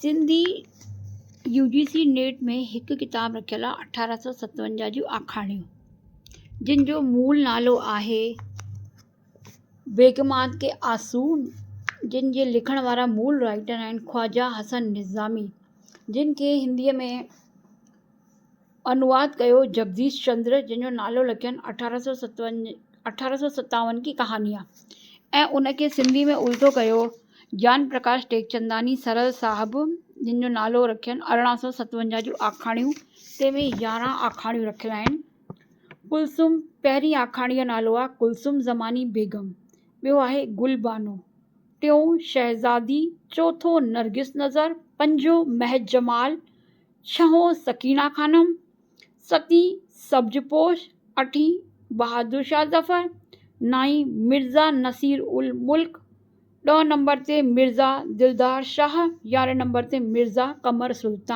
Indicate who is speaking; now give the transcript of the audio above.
Speaker 1: Sindhi UGC net में हिकु किताबु रखियलु आहे 1857 जूं आखाणियूं, जिन जो मूल नालो आहे बेगमात के आसून, जिन जे लिखण वारा मूल राइटर आहिनि ख्वाजा हसन निज़ामी, जिन खे हिंदीअ में अनुवाद कयो जगदीश चंद्र, जिन जो नालो लिखियनि 1857 की कहानियाँ, ऐं उनखे सिंधी में उल्टो कयो ज्ञान प्रकाश टेकचंदानी सरल साहबु, जिन जो नालो रखियनि 1857 जूं आखाणियूं। तंहिंमें 11 आखाणियूं रखियल आहिनि। कुलसुम पहिरीं आखाणीअ जो नालो आहे कुलसुम ज़मानी बेगम, ॿियो आहे गुलबानो, टियों शहज़ादी, चौथों नरगिस नज़र, पंजों महज जमाल, छहों सकीना खानम, सतीं सब्जपोश, अठीं बहादुर शाह ज़फ़र, नाईं मिर्ज़ा नसीर उल मुल्क, 10 नंबर ते मिर्ज़ा दिलदार शाह, 11 नंबर ते मिर्ज़ा कमर सुल्तान।